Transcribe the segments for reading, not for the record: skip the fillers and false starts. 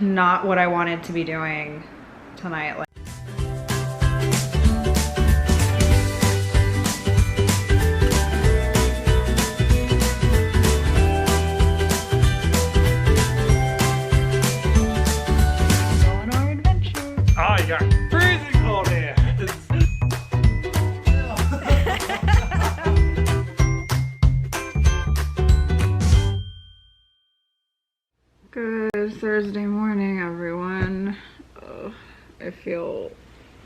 not what I wanted to be doing tonight. Like, on our adventure. Oh, you got freezing cold here. Good Thursday morning, everyone. I feel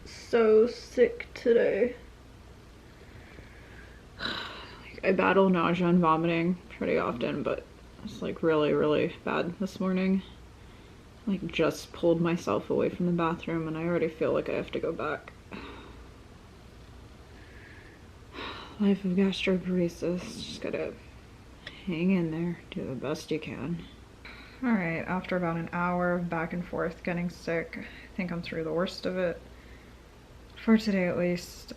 so sick today. I battle nausea and vomiting pretty often, but it's like really bad this morning. Like just pulled myself away from the bathroom and I already feel like I have to go back. Life of gastroparesis. Just gotta hang in there, do the best you can. Alright, after about an hour of back and forth getting sick, I think I'm through the worst of it. For today at least.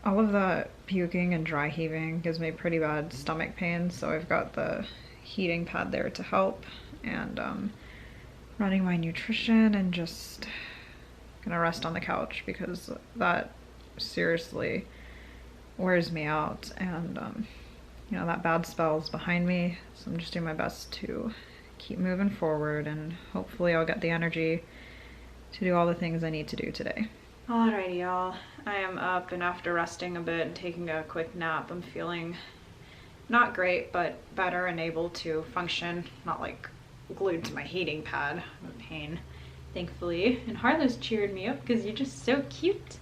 All of that puking and dry heaving gives me pretty bad stomach pain, so I've got the heating pad there to help, and running my nutrition and just gonna rest on the couch because that seriously wears me out, and you know, that bad spell is behind me, so I'm just doing my best to keep moving forward, and hopefully I'll get the energy to do all the things I need to do today. Alrighty, y'all. I am up, and after resting a bit and taking a quick nap, I'm feeling not great, but better and able to function, not like glued to my heating pad. I'm in pain, thankfully. And Harlow's cheered me up because you're just so cute.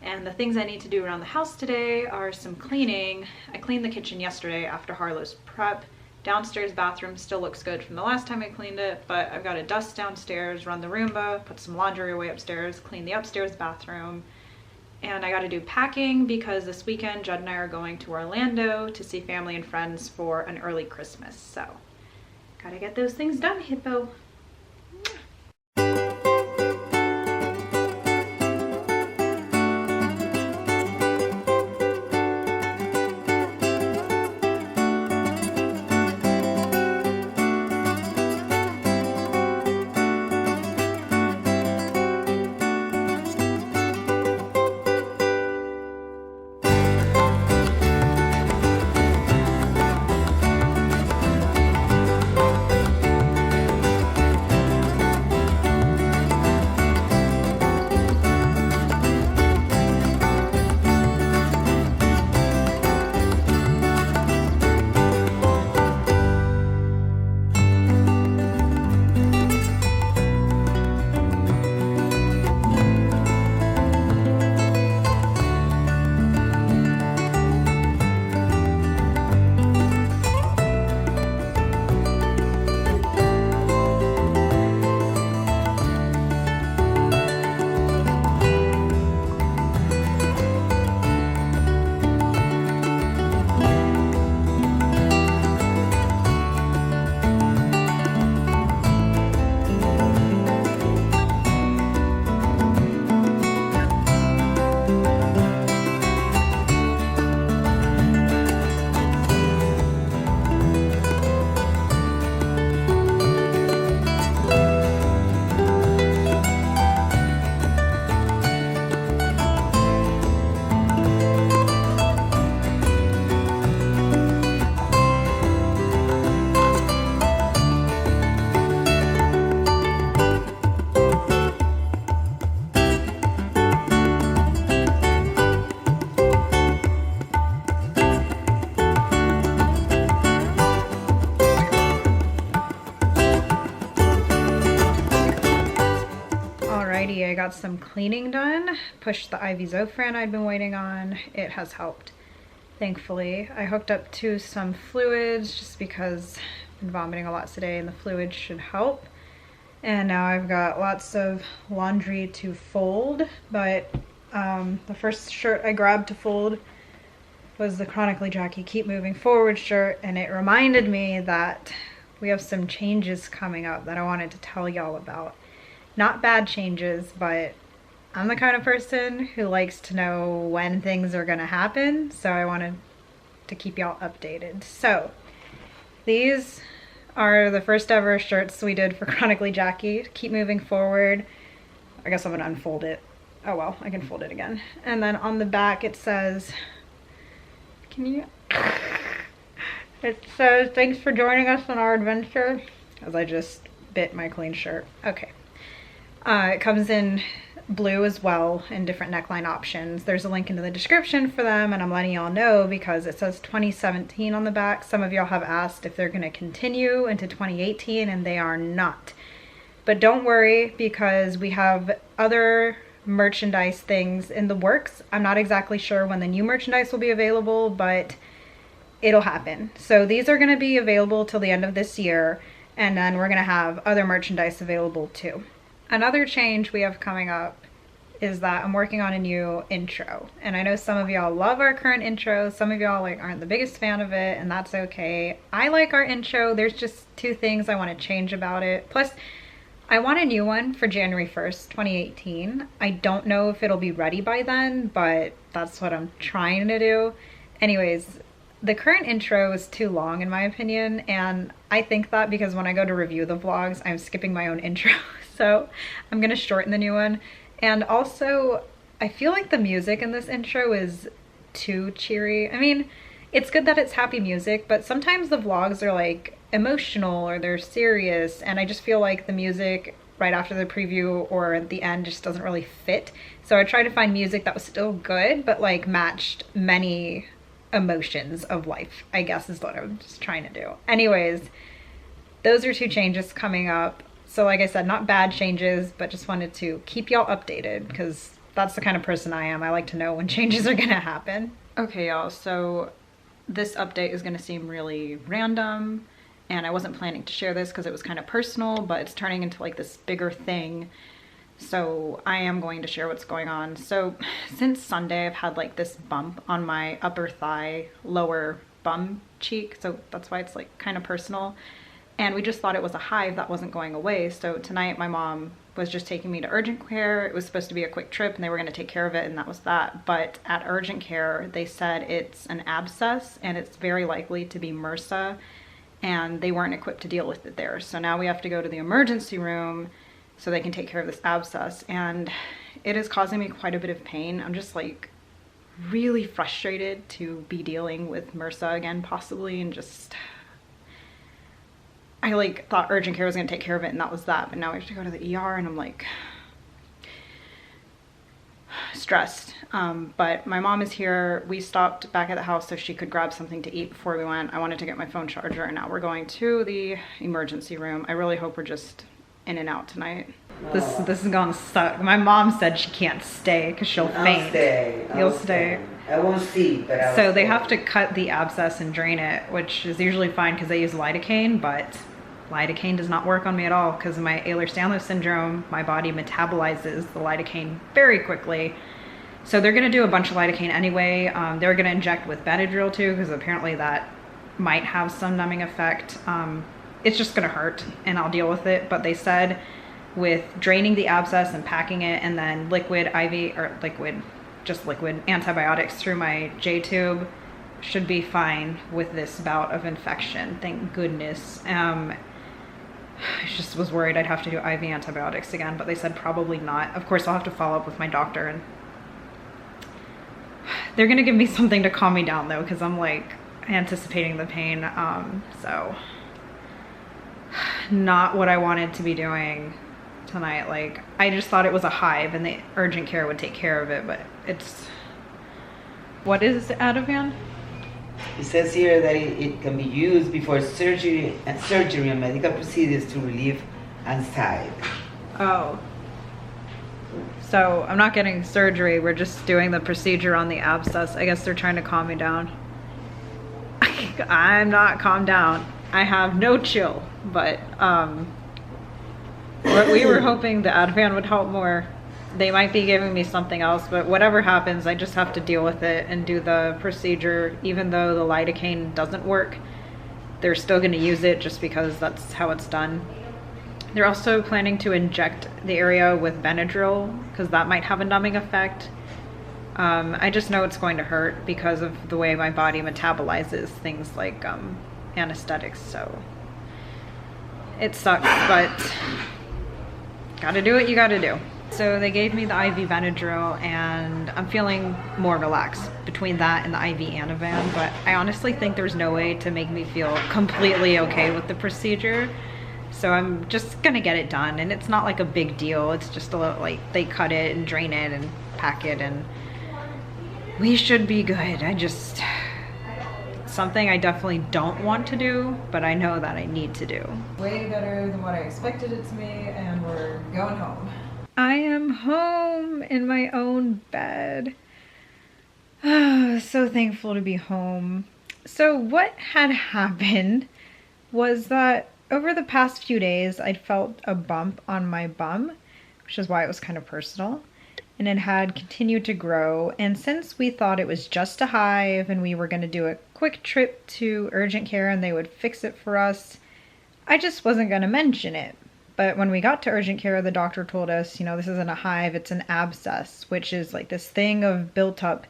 And the things I need to do around the house today are some cleaning. I cleaned the kitchen yesterday after Harlow's prep. Downstairs bathroom still looks good from the last time I cleaned it, but I've got to dust downstairs, run the Roomba, put some laundry away upstairs, clean the upstairs bathroom, and I got to do packing because this weekend Judd and I are going to Orlando to see family and friends for an early Christmas, so gotta get those things done, hippo. I got some cleaning done, pushed the IV Zofran I'd been waiting on. It has helped, thankfully. I hooked up to some fluids just because I've been vomiting a lot today and the fluids should help. And now I've got lots of laundry to fold, but the first shirt I grabbed to fold was the Chronically Jaquie Keep Moving Forward shirt, and it reminded me that we have some changes coming up that I wanted to tell y'all about. Not bad changes, but I'm the kind of person who likes to know when things are gonna happen, so I wanted to keep y'all updated. So these are the first ever shirts we did for Chronically Jaquie. Keep moving forward. I guess I'm gonna unfold it. Oh well, I can fold it again. And then on the back it says, can you, it says, thanks for joining us on our adventure. As I just bit my clean shirt. Okay. It comes in blue as well and different neckline options. There's a link in the description for them, and I'm letting y'all know because it says 2017 on the back. Some of y'all have asked if they're going to continue into 2018, and they are not. But don't worry, because we have other merchandise things in the works. I'm not exactly sure when the new merchandise will be available, but it'll happen. So these are going to be available till the end of this year, and then we're going to have other merchandise available too. Another change we have coming up is that I'm working on a new intro. And I know some of y'all love our current intro. Some of y'all like aren't the biggest fan of it, and that's okay. I like our intro. There's just two things I want to change about it. Plus, I want a new one for January 1st, 2018. I don't know if it'll be ready by then, but that's what I'm trying to do. Anyways, the current intro is too long in my opinion, and I think that because when I go to review the vlogs, I'm skipping my own intro. So I'm gonna shorten the new one. And also, I feel like the music in this intro is too cheery. I mean, it's good that it's happy music, but sometimes the vlogs are like emotional or they're serious, and I just feel like the music right after the preview or at the end just doesn't really fit. So I tried to find music that was still good, but like matched many emotions of life, I guess is what I'm just trying to do. Anyways, those are two changes coming up. So like I said, not bad changes, but just wanted to keep y'all updated because that's the kind of person I am. I like to know when changes are gonna happen. Okay, y'all, so this update is gonna seem really random, and I wasn't planning to share this because it was kind of personal, but it's turning into like this bigger thing. So I am going to share what's going on. So since Sunday, I've had like this bump on my upper thigh, lower bum cheek. So that's why it's like kind of personal. And we just thought it was a hive that wasn't going away. So tonight my mom was just taking me to urgent care. It was supposed to be a quick trip and they were going to take care of it, and that was that. But at urgent care, they said it's an abscess and it's very likely to be MRSA, and they weren't equipped to deal with it there. So now we have to go to the emergency room so they can take care of this abscess, and it is causing me quite a bit of pain. I'm just like really frustrated to be dealing with MRSA again possibly, and just I like thought urgent care was gonna take care of it and that was that, but now we have to go to the ER and I'm like stressed. But my mom is here. We stopped back at the house so she could grab something to eat before we went. I wanted to get my phone charger, and now we're going to the emergency room. I really hope we're just in and out tonight. This is gonna suck. My mom said she can't stay because she'll faint. Stay. You'll stay. I won't see, but I'll So they stay. have to cut the abscess and drain it, which is usually fine because they use lidocaine, but lidocaine does not work on me at all because of my Ehlers-Danlos syndrome. My body metabolizes the lidocaine very quickly. So they're gonna do a bunch of lidocaine anyway. They're gonna inject with Benadryl too, because apparently that might have some numbing effect. It's just gonna hurt and I'll deal with it. But they said with draining the abscess and packing it and then liquid antibiotics through my J tube should be fine with this bout of infection. Thank goodness. I just was worried I'd have to do IV antibiotics again, but they said probably not. Of course, I'll have to follow up with my doctor, and they're gonna give me something to calm me down though, because I'm like anticipating the pain. So not what I wanted to be doing tonight. Like, I just thought it was a hive and the urgent care would take care of it, but it's, what is Ativan? It says here that it can be used before surgery and medical procedures to relieve anxiety. Oh. So I'm not getting surgery, we're just doing the procedure on the abscess. I guess they're trying to calm me down. I'm not calmed down. I have no chill, but we were hoping the Ativan would help more. They might be giving me something else, but whatever happens, I just have to deal with it and do the procedure. Even though the lidocaine doesn't work, they're still going to use it just because that's how it's done. They're also planning to inject the area with Benadryl because that might have a numbing effect. I just know it's going to hurt because of the way my body metabolizes things like anesthetics. So It sucks, but gotta do what you gotta do. So they gave me the IV Benadryl and I'm feeling more relaxed between that and the IV Ativan, but I honestly think there's no way to make me feel completely okay with the procedure. So I'm just gonna get it done, and it's not like a big deal. It's just a little, like, they cut it and drain it and pack it and we should be good. Something I definitely don't want to do, but I know that I need to do. Way better than what I expected it to be, and we're going home. I am home in my own bed. So thankful to be home. So what had happened was that over the past few days, I'd felt a bump on my bum, which is why it was kind of personal. And it had continued to grow. And since we thought it was just a hive and we were going to do a quick trip to urgent care and they would fix it for us, I just wasn't going to mention it. But when we got to urgent care, the doctor told us, you know, this isn't a hive, it's an abscess, which is like this thing of built up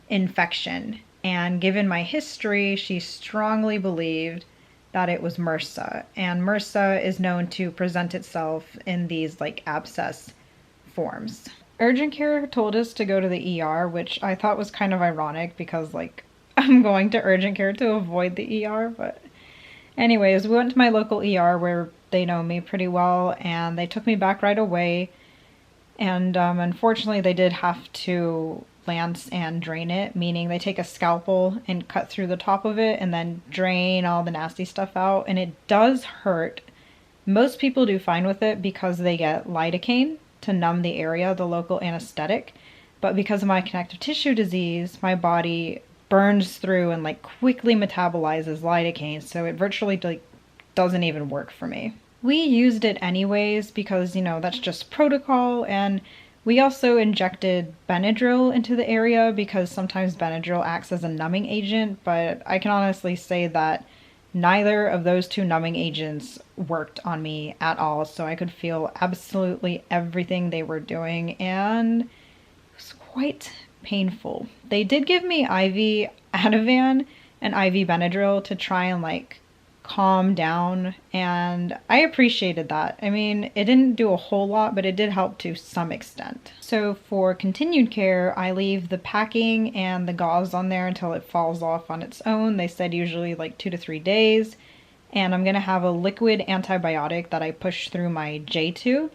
infection. And given my history, she strongly believed that it was MRSA. And MRSA is known to present itself in these like abscess forms. Urgent care told us to go to the ER, which I thought was kind of ironic because, like, I'm going to urgent care to avoid the ER. But anyways, we went to my local ER where they know me pretty well, and they took me back right away. And unfortunately, they did have to lance and drain it, meaning they take a scalpel and cut through the top of it and then drain all the nasty stuff out. And it does hurt. Most people do fine with it because they get lidocaine to numb the area, the local anesthetic. But because of my connective tissue disease, my body burns through and like quickly metabolizes lidocaine, so it virtually like doesn't even work for me. We used it anyways because, you know, that's just protocol, and we also injected Benadryl into the area because sometimes Benadryl acts as a numbing agent, but I can honestly say that neither of those two numbing agents worked on me at all, so I could feel absolutely everything they were doing, and it was quite painful. They did give me IV Ativan and IV Benadryl to try and like calm down, and I appreciated that. I mean, it didn't do a whole lot, but it did help to some extent. So for continued care, I leave the packing and the gauze on there until it falls off on its own. They said usually like 2 to 3 days. And I'm gonna have a liquid antibiotic that I push through my J tube.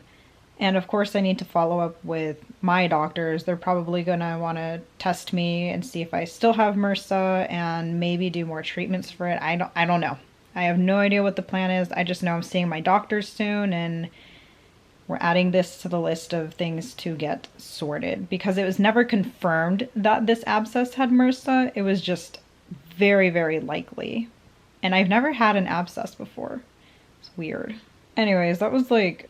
And of course I need to follow up with my doctors. They're probably gonna wanna test me and see if I still have MRSA and maybe do more treatments for it. I don't know. I have no idea what the plan is. I just know I'm seeing my doctors soon, and we're adding this to the list of things to get sorted because it was never confirmed that this abscess had MRSA. It was just very, very likely. And I've never had an abscess before. It's weird. Anyways, that was like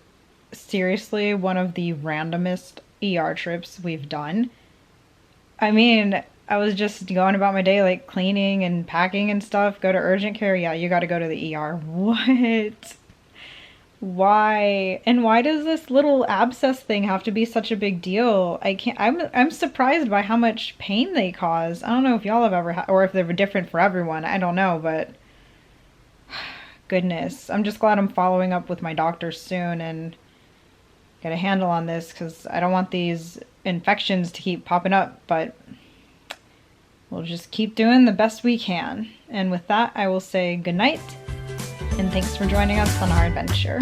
seriously one of the randomest ER trips we've done. I mean, I was just going about my day, like cleaning and packing and stuff. Go to urgent care. Yeah, you got to go to the ER. What? Why? And why does this little abscess thing have to be such a big deal? I'm surprised by how much pain they cause. I don't know if y'all have ever had, or if they're different for everyone. I don't know, but goodness. I'm just glad I'm following up with my doctor soon and get a handle on this because I don't want these infections to keep popping up, but we'll just keep doing the best we can. And with that, I will say good night, and thanks for joining us on our adventure.